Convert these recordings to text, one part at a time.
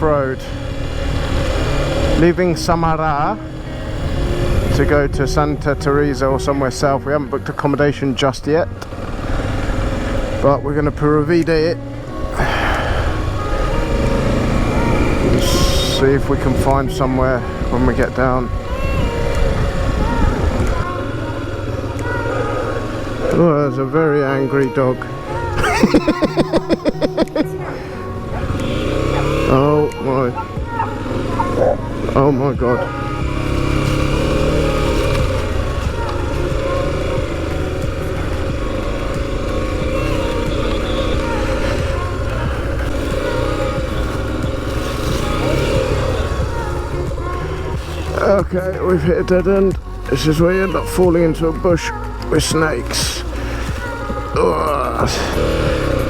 road, leaving Samara to go to Santa Teresa or somewhere south. We haven't booked accommodation just yet, but we're going to provide it. See if we can find somewhere when we get down. Oh, there's a very angry dog. Oh my god. Okay, we've hit a dead end. This is where you end up falling into a bush with snakes. Ugh.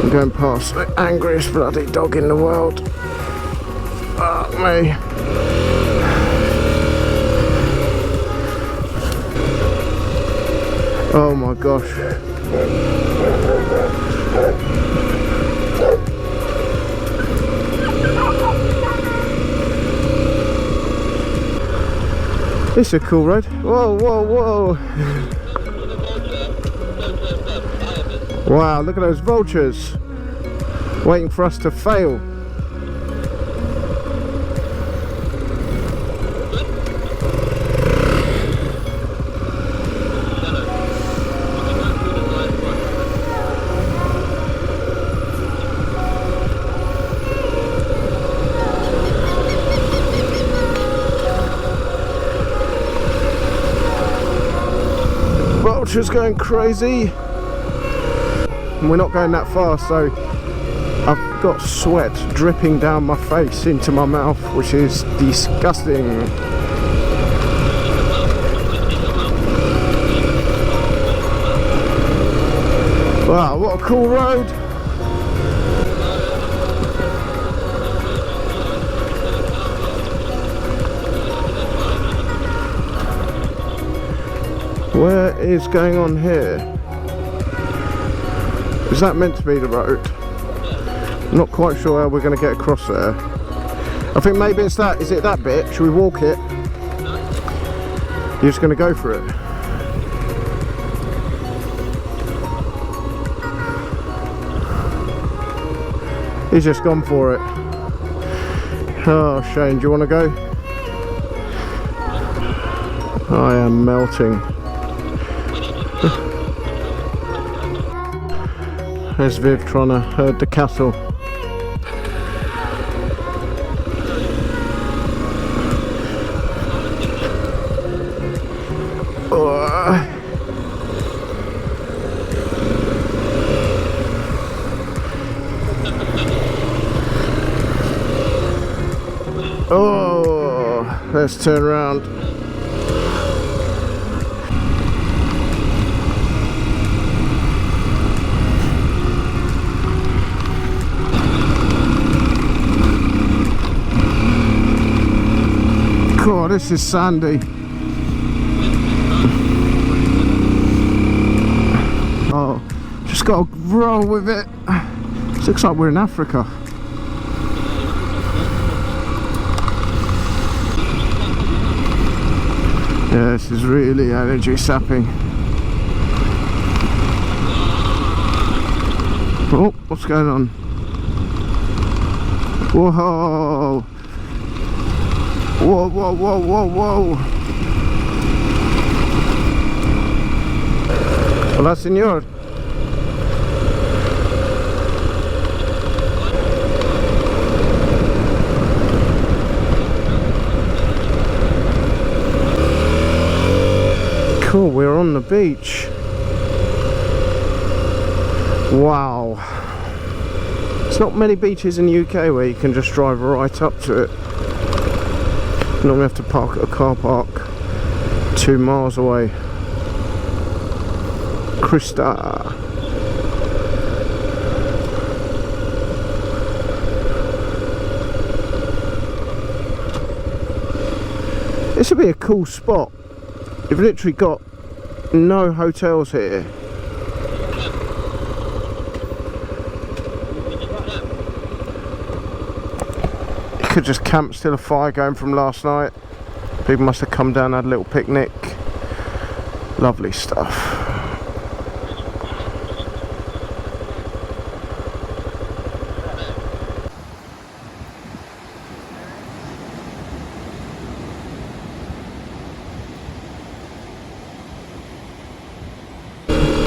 I'm going past the angriest bloody dog in the world. Fuck me. Oh my gosh. This is a cool road. Whoa, whoa, whoa. Wow, look at those vultures waiting for us to fail. Vultures going crazy. And we're not going that fast, so I've got sweat dripping down my face into my mouth, which is disgusting. Wow, what a cool road. Where is going on here? Is that meant to be the road? I'm not quite sure how we're going to get across there. I think maybe it's that. Is it that bit? Should we walk it? You're just going to go for it? He's just gone for it. Oh, Shane, do you want to go? I am melting. There's Viv trying to herd the cattle. Oh, let's turn around. Cool, this is sandy. Oh, just gotta roll with it. It looks like we're in Africa. Yeah, this is really energy sapping. Oh, what's going on? Whoa! Whoa, whoa, whoa, whoa, whoa! Hola, señor. Cool, we're on the beach. Wow. There's not many beaches in the UK where you can just drive right up to it. You normally have to park at a car park 2 miles away. Krista. This would be a cool spot. You've literally got no hotels here. You Could just camp, still a fire going from last night. People must have come down, had a little picnic. Lovely stuff.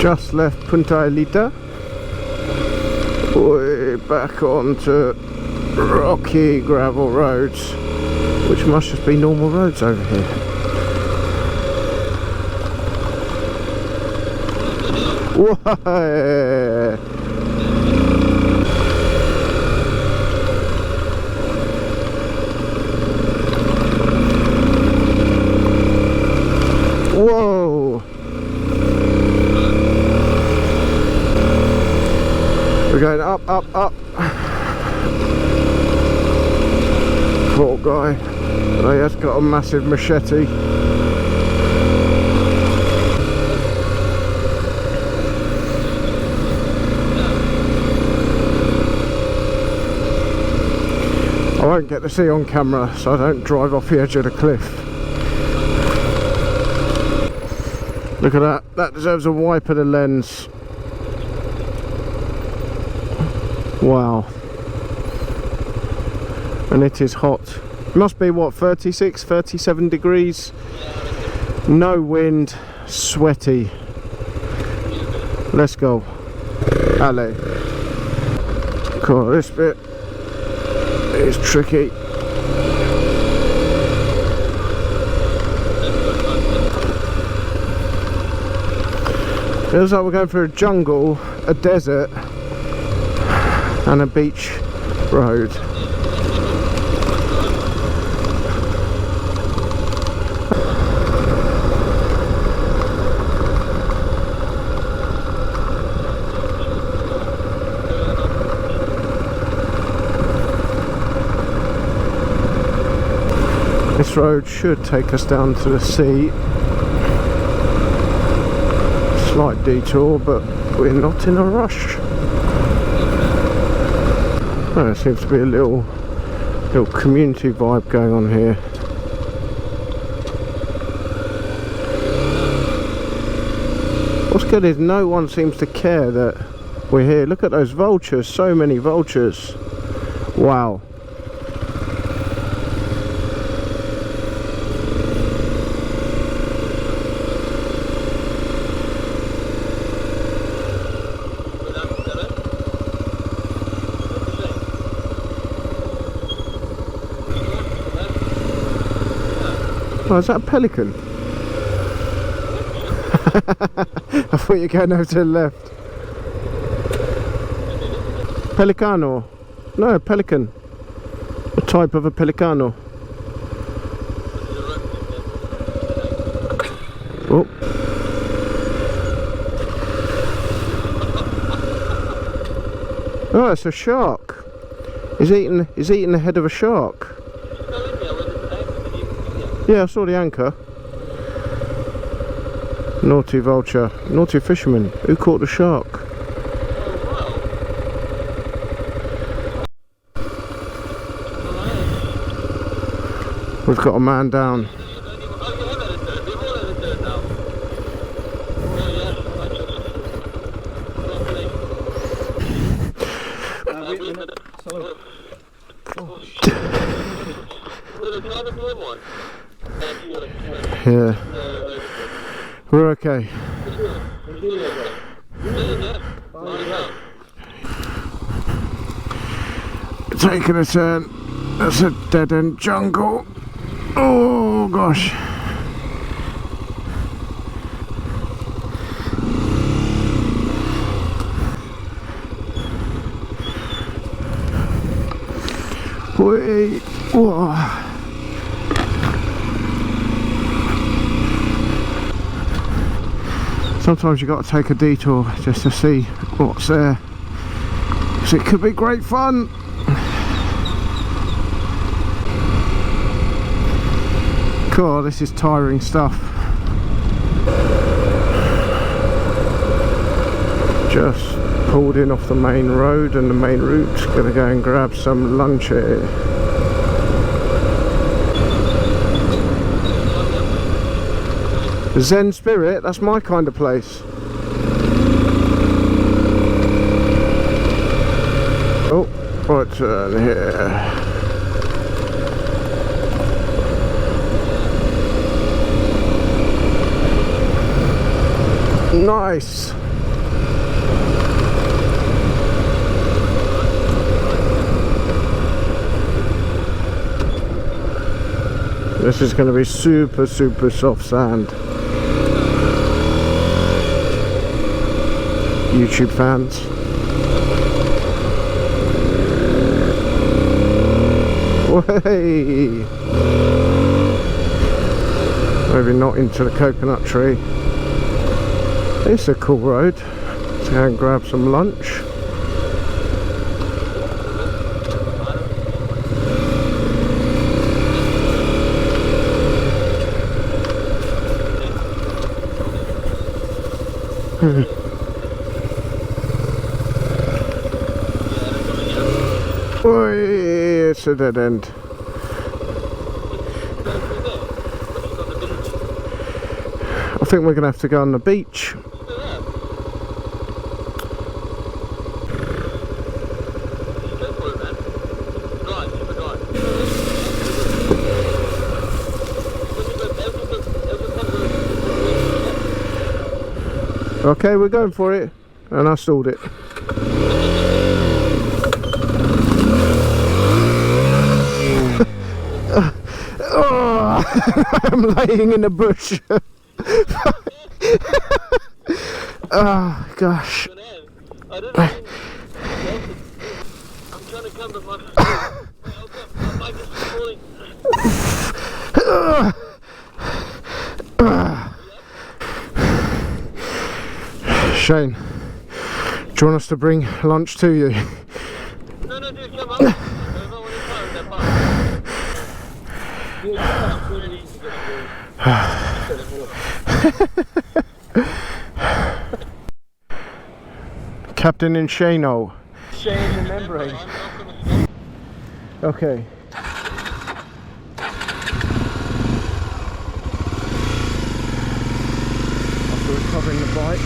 Just left Punta Elita. We're back onto rocky gravel roads, which must just be normal roads over here. Whoa! Whoa! We're going up, up, up. Poor guy. He has got a massive machete. I won't get to see on camera, so I don't drive off the edge of the cliff. Look at that. That deserves a wipe of the lens. Wow. And it is hot. It must be what, 36, 37 degrees? No wind, sweaty. Let's go. Allez. Cool, this bit is tricky. It looks like we're going through a jungle, a desert, and a beach road. This road should take us down to the sea. Slight detour, but we're not in a rush. Oh, there seems to be a little community vibe going on here. What's good is no one seems to care that we're here. Look at those vultures, so many vultures. Wow. Oh, is that a pelican? I thought you were going over to the left. Pelicano? No, pelican. A type of a pelicano. Oh. Oh, it's a shark. He's eating the head of a shark. Yeah, I saw the anchor. Naughty vulture. Naughty fisherman. Who caught the shark? We've got a man down. Yeah, we're okay. Taking a turn. That's a dead-end jungle. Oh gosh. Wait. Whoa. Sometimes you've got to take a detour just to see what's there, because it could be great fun. Cool, this is tiring stuff. Just pulled in off the main road and the main route. Gonna go and grab some lunch here. Zen spirit, that's my kind of place. Oh, right turn here. Nice. This is going to be super soft sand. YouTube fans. Way. Maybe not into the coconut tree. It's a cool road. Let's go and grab some lunch. Oi, it's a dead end. I think we're going to have to go on the beach. Okay, we're going for it, and I stalled it. Oh, I'm laying in the bush. Oh gosh. I don't know. I'm trying to come, but my bike is falling. Shane, do you want us to bring lunch to you? No, dude, come on. I don't want to climb that bike. Captain in Shano. Shane remembering. Okay. After recovering the bike.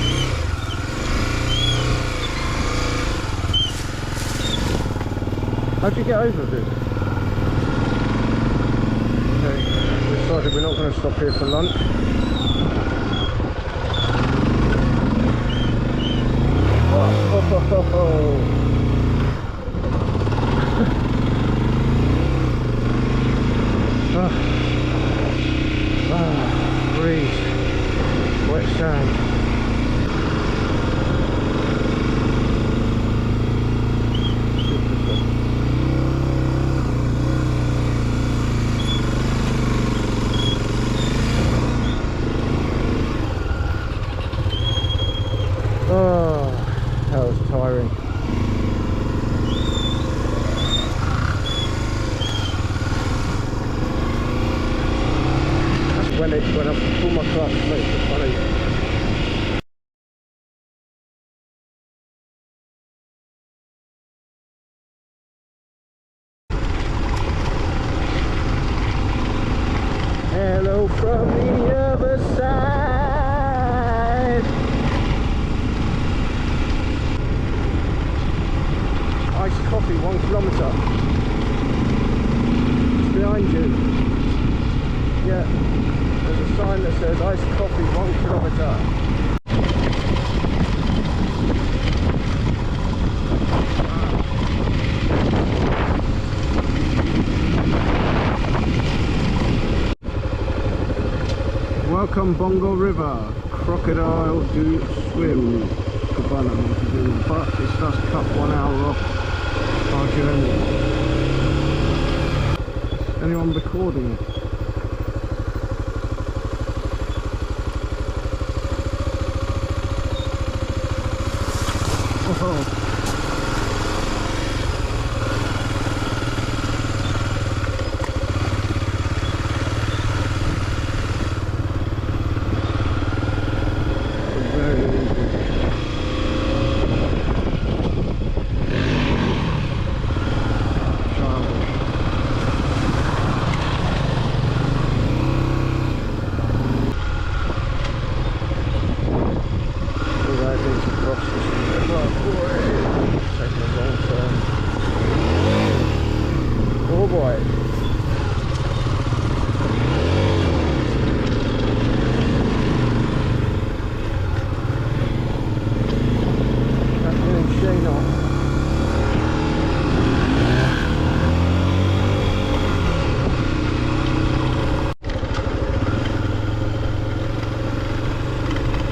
How'd you get over this? Okay, we decided we're not going to stop here for lunch. Breeze, wet sand. Oh, that was tiring. When I pull my clutch, it makes it funny. Hello from the other side. Iced coffee, 1 kilometre. It's behind you. Yeah. There's a sign that says iced coffee 1 kilometre. Welcome Bongo River. Crocodile do swim. Cabana, but this does cut 1 hour off our journey. Is anyone recording? Oh. Very easy.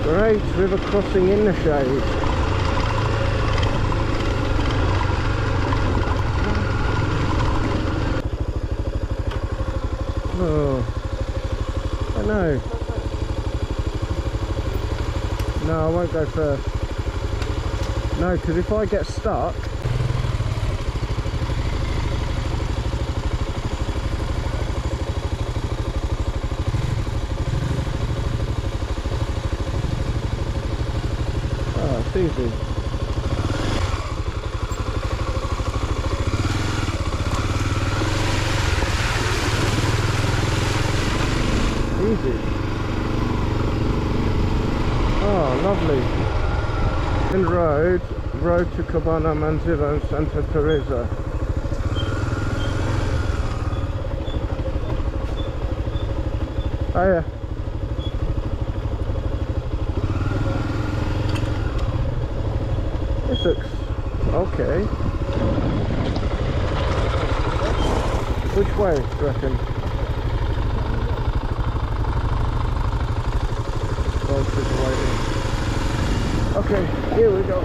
Great river crossing in the shade. Oh, I know. No, I won't go first. No, because if I get stuck, it's easy. Easy. Oh, lovely. And road to Cabana Manzilla and Santa Teresa. Oh yeah. This looks okay. Which way, do you reckon? Okay, here we go.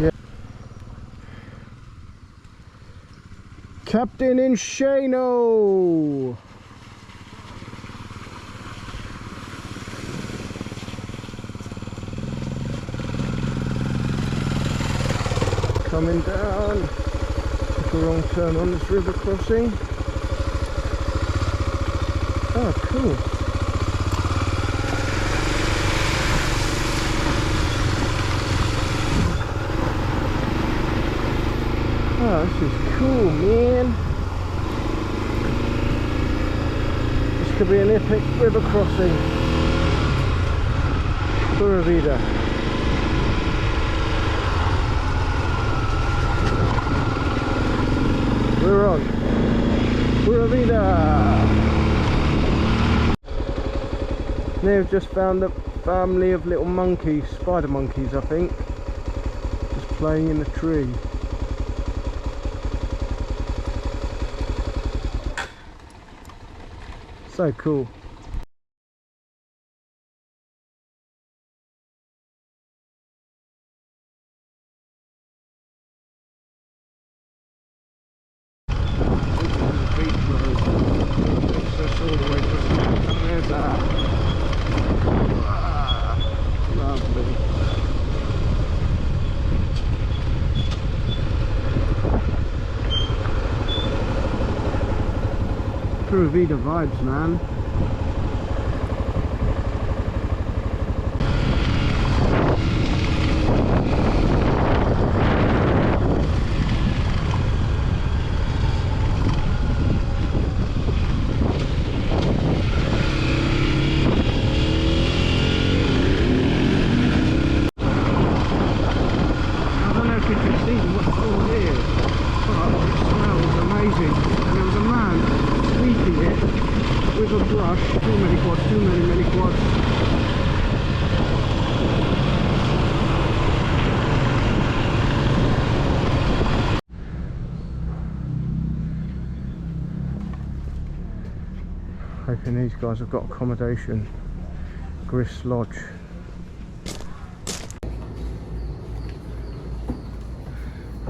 Yeah. Captain in Shano. Coming down, took a wrong turn on this river crossing. Oh, cool. Oh, this is cool, man. This could be an epic river crossing. Pura vida. We're on. Pura vida. They've just found a family of little monkeys, spider monkeys I think, just playing in the tree. So cool. Pura vida vibes, man. Too many quads. Hoping these guys have got accommodation. Grist Lodge.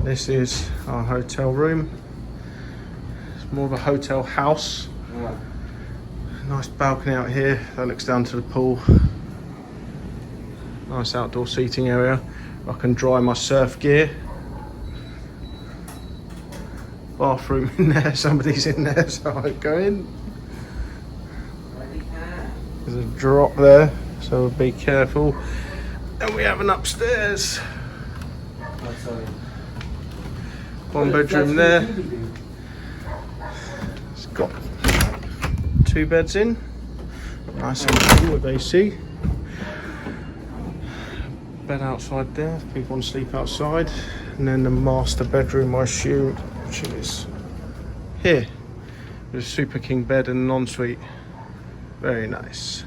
This is our hotel room. It's more of a hotel house. Yeah. Nice balcony out here that looks down to the pool. Nice outdoor seating area. I can dry my surf gear. Bathroom in there, somebody's in there, so I go in. There's a drop there, so be careful. And we have an upstairs. One bedroom there. It's got 2 beds in. Nice and cool with AC. Bed outside there, if people want to sleep outside. And then the master bedroom, I assume, which is here. There's a super king bed and an ensuite. Very nice.